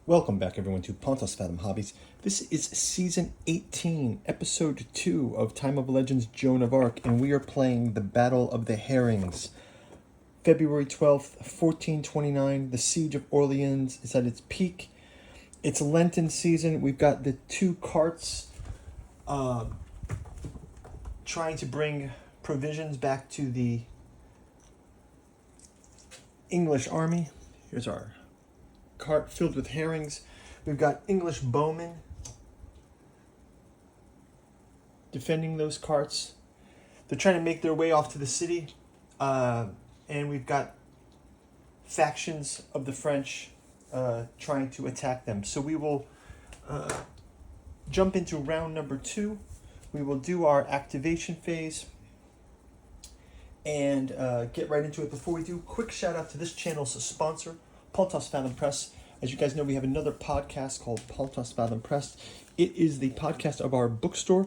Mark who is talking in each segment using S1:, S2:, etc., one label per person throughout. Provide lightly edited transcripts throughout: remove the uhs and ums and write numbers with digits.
S1: Welcome back, everyone, to Pontos, Fathom, Hobbies. This is Season 18, Episode 2 of Time of Legends Joan of Arc, and we are playing the Battle of the Herrings. February 12th, 1429, the Siege of Orleans is at its peak. It's Lenten season. We've got the two carts trying to bring provisions back to the English army. Here's our cart filled with herrings. We've got English bowmen defending those carts. They're trying to make their way off to the city, and we've got factions of the French trying to attack them. So we will jump into round number 2. We will do our activation phase and get right into it. Before we do, quick shout out to this channel's sponsor, Pontos Fathom Press. As you guys know, we have another podcast called Pontos Fathom Press. It is the podcast of our bookstore.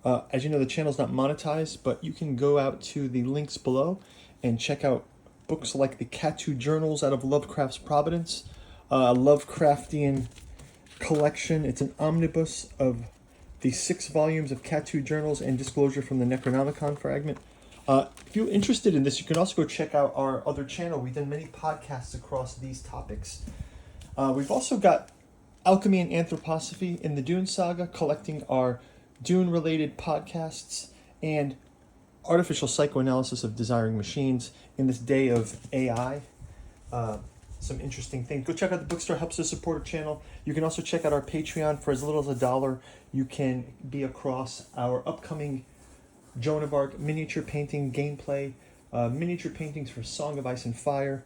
S1: As you know, the channel's not monetized, but you can go out to the links below and check out books like the Catu Journals out of Lovecraft's Providence, a Lovecraftian collection. It's an omnibus of the 6 volumes of Catu Journals and Disclosure from the Necronomicon fragment. If you're interested in this, you can also go check out our other channel. We've done many podcasts across these topics. We've also got Alchemy and Anthroposophy in the Dune Saga, collecting our Dune-related podcasts, and Artificial Psychoanalysis of Desiring Machines in this day of AI. Some interesting things. Go check out the bookstore, helps us support our channel. You can also check out our Patreon. For as little as $1, you can be across our upcoming Joan of Arc miniature painting gameplay, miniature paintings for Song of Ice and Fire,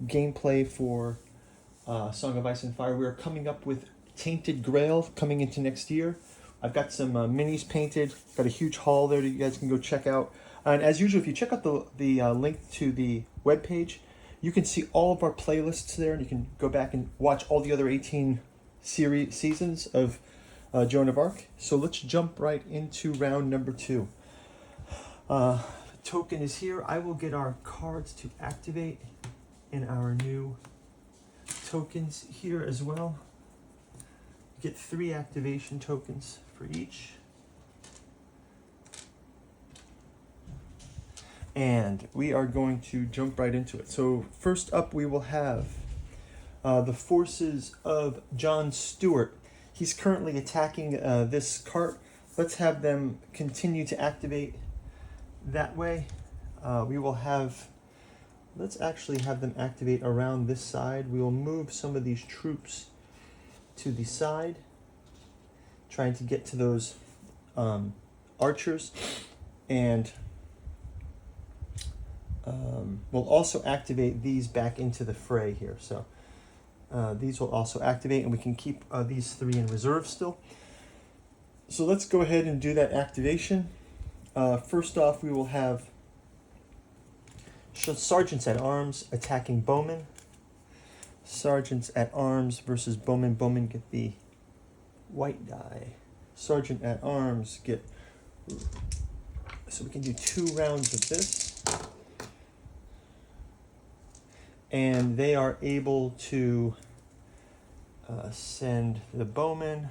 S1: gameplay for Song of Ice and Fire. We are coming up with Tainted Grail coming into next year. I've got some minis painted. Got a huge haul there that you guys can go check out. And as usual, if you check out the link to the webpage, you can see all of our playlists there, and you can go back and watch all the other 18 seasons of Joan of Arc. So let's jump right into round number 2. Token is here. I will get our cards to activate in our new tokens here as well. Get 3 activation tokens for each. And we are going to jump right into it. So first up, we will have the forces of John Stewart. He's currently attacking this cart. Let's have them continue to activate that way. We will have, let's actually have them activate around this side. We will move some of these troops to the side, trying to get to those archers, and we'll also activate these back into the fray here. So these will also activate, and we can keep these 3 in reserve still. So let's go ahead and do that activation. First off, we will have Sergeants at Arms attacking Bowmen. Sergeants at Arms versus Bowmen. Bowmen get the white die. Sergeant at Arms get... So we can do 2 rounds of this. And they are able to send the Bowmen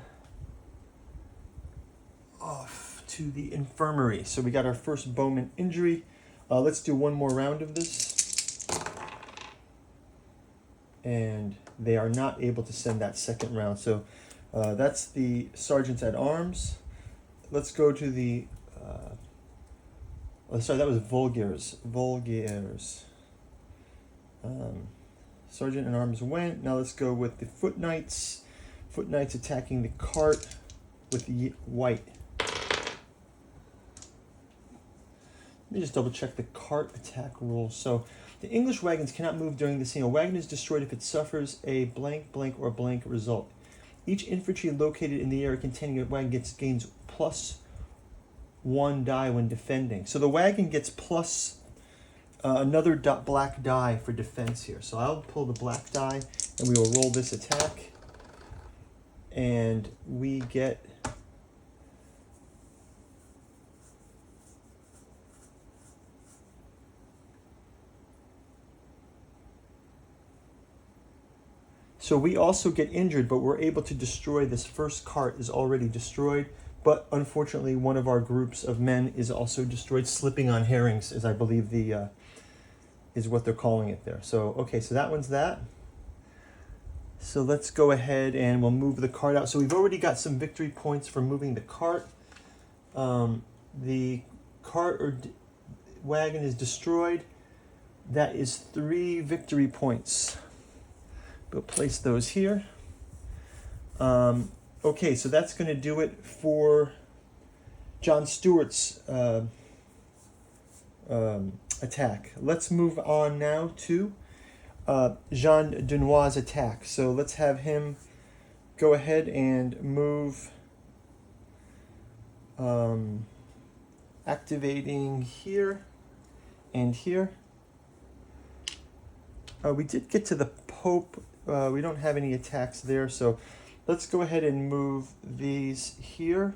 S1: off to the infirmary. So we got our first bowman injury. Let's do 1 more round of this. And they are not able to send that second round. So that's the Sergeants at Arms. Let's go to the... sorry, that was Vulgaires. Sergeant at Arms went. Now let's go with the Foot Knights. Foot Knights attacking the cart with the white. Let me just double check the cart attack rules. So the English wagons cannot move during the scene. A wagon is destroyed if it suffers a blank, blank, or blank result. Each infantry located in the area containing a wagon gains +1 die when defending. So the wagon gets plus another black die for defense here. So I'll pull the black die, and we will roll this attack. And we get... So we also get injured, but we're able to destroy. This first cart is already destroyed, but unfortunately one of our groups of men is also destroyed, slipping on herrings, is I believe the is what they're calling it there. So okay, so that one's that. So let's go ahead and we'll move the cart out. So we've already got some victory points for moving the cart. The cart or wagon is destroyed. That is 3 victory points. We'll place those here. Okay, so that's going to do it for John Stewart's attack. Let's move on now to Jean Dunois' attack. So let's have him go ahead and move, activating here and here. We did get to the Pope. We don't have any attacks there, so let's go ahead and move these here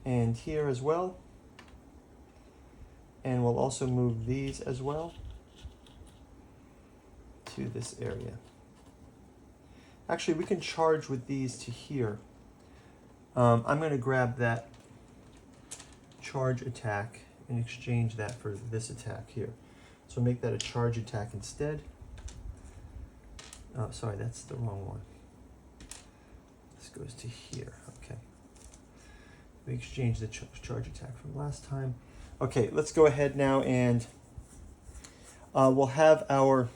S1: and here as well. And we'll also move these as well to this area. Actually, we can charge with these to here. I'm going to grab that charge attack and exchange that for this attack here. So make that a charge attack instead. Oh, sorry, that's the wrong one. This goes to here. Okay. We exchanged the charge attack from last time. Okay, let's go ahead now and we'll have our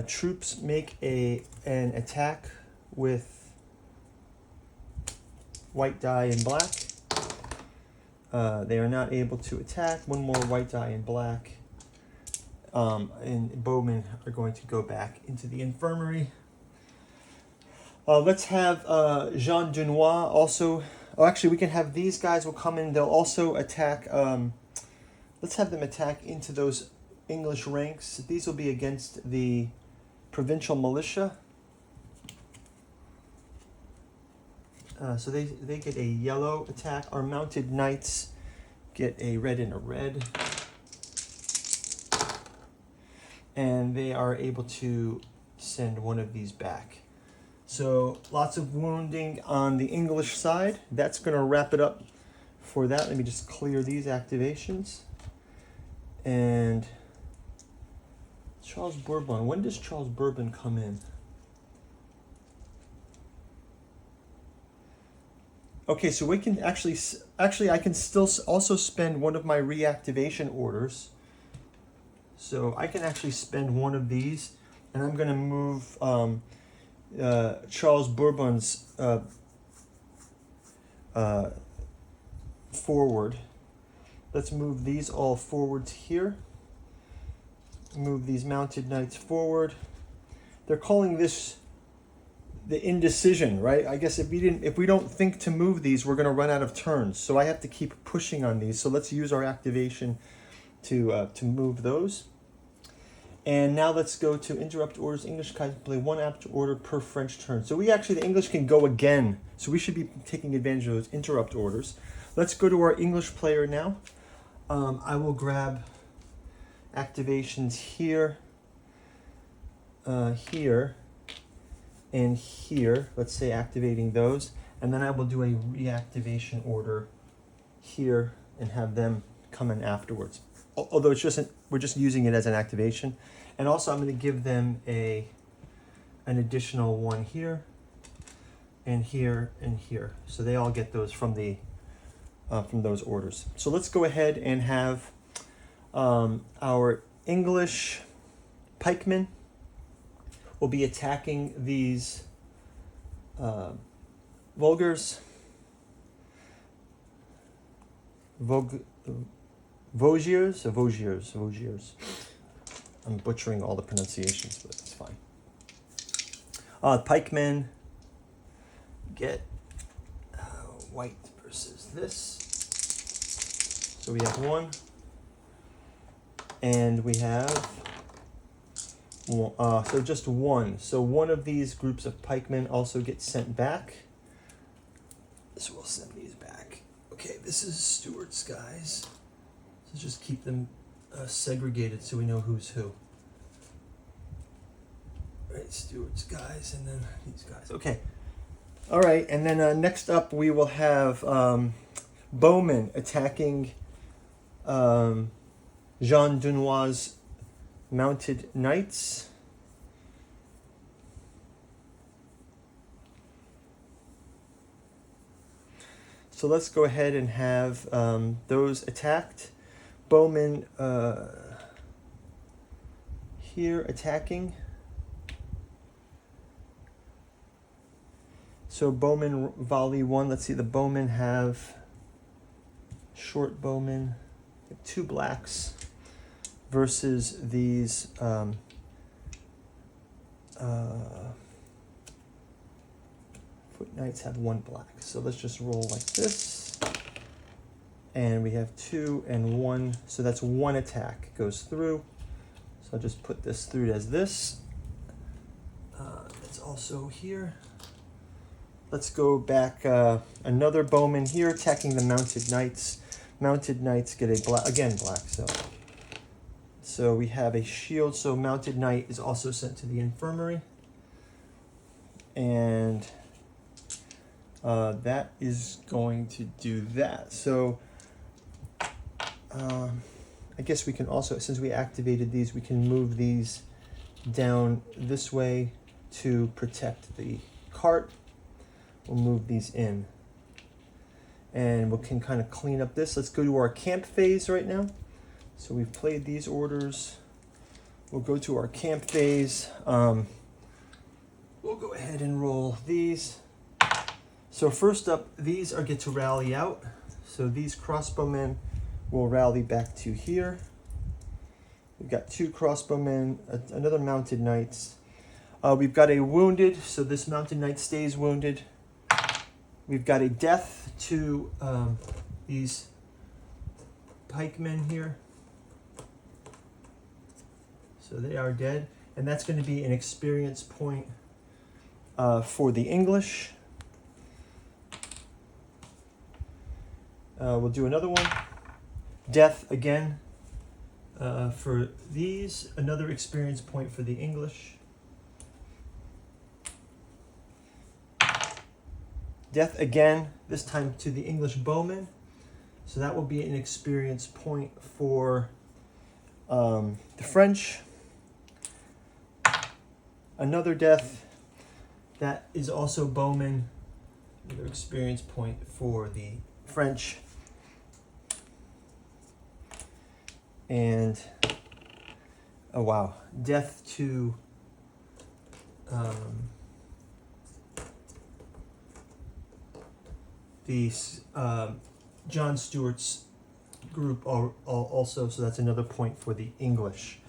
S1: troops make an attack with white die and black. They are not able to attack. One more white die and black. And bowmen are going to go back into the infirmary. Let's have Jean Dunois also. Oh, actually, we can have these guys will come in. They'll also attack. Let's have them attack into those English ranks. These will be against the provincial militia. So they get a yellow attack. Our mounted knights get a red and a red. And they are able to send one of these back. So lots of wounding on the English side. That's going to wrap it up for that. Let me just clear these activations. And Charles Bourbon. When does Charles Bourbon come in? Okay, so we can actually I can still also spend one of my reactivation orders. So I can actually spend one of these, and I'm going to move Charles Bourbon's forward. Let's move these all forward to here. Move these mounted knights forward. They're calling this the indecision, right? I guess if we don't think to move these, we're going to run out of turns. So I have to keep pushing on these. So let's use our activation to move those. And now let's go to interrupt orders. English guys play 1 apt order per French turn. So the English can go again. So we should be taking advantage of those interrupt orders. Let's go to our English player now. I will grab activations here, here, and here. Let's say activating those. And then I will do a reactivation order here and have them come in afterwards. Although we're just using it as an activation. And also I'm going to give them an additional one here and here and here. So they all get those from those orders. So let's go ahead and have our English pikemen will be attacking these Vulgars. Vosgiers. I'm butchering all the pronunciations, but it's fine. Pikemen get white versus this. So we have 1. And we have So just one. So one of these groups of pikemen also gets sent back. So we'll send these back. Okay, this is Stuart's guys. So just keep them segregated so we know who's who. Right, Stuart's guys and then these guys. Okay. All right, and then next up we will have Bowman attacking Jean Dunois' mounted knights. So let's go ahead and have those attacked. Bowman here attacking. So bowman volley 1. Let's see, the bowmen have short bowmen, 2 blacks versus these foot knights have 1 black. So let's just roll like this. And we have 2 and 1. So that's 1 attack goes through. So I'll just put this through as this. That's also here. Let's go back. Another bowman here attacking the mounted knights. Mounted knights get a black, again black. So we have a shield. So mounted knight is also sent to the infirmary. And that is going to do that. So I guess we can also, since we activated these, we can move these down this way to protect the cart. We'll move these in. And we can kind of clean up this. Let's go to our camp phase right now. So we've played these orders. We'll go to our camp phase. We'll go ahead and roll these. So first up, these get to rally out. So these crossbowmen will rally back to here. We've got 2 crossbowmen, another mounted knights. We've got a wounded, so this mounted knight stays wounded. We've got a death to these pikemen here. So they are dead. And that's going to be an experience point for the English. We'll do another one. Death again for these. Another experience point for the English. Death again, this time to the English bowmen. So that will be an experience point for the French. Another death. That is also bowmen. Another experience point for the French. And, oh wow, death to John Stuart's group also, so that's another point for the English.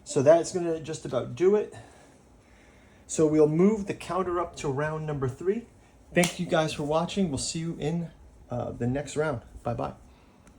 S1: So that's going to just about do it. So we'll move the counter up to round number 3. Thank you guys for watching. We'll see you in the next round. Bye-bye.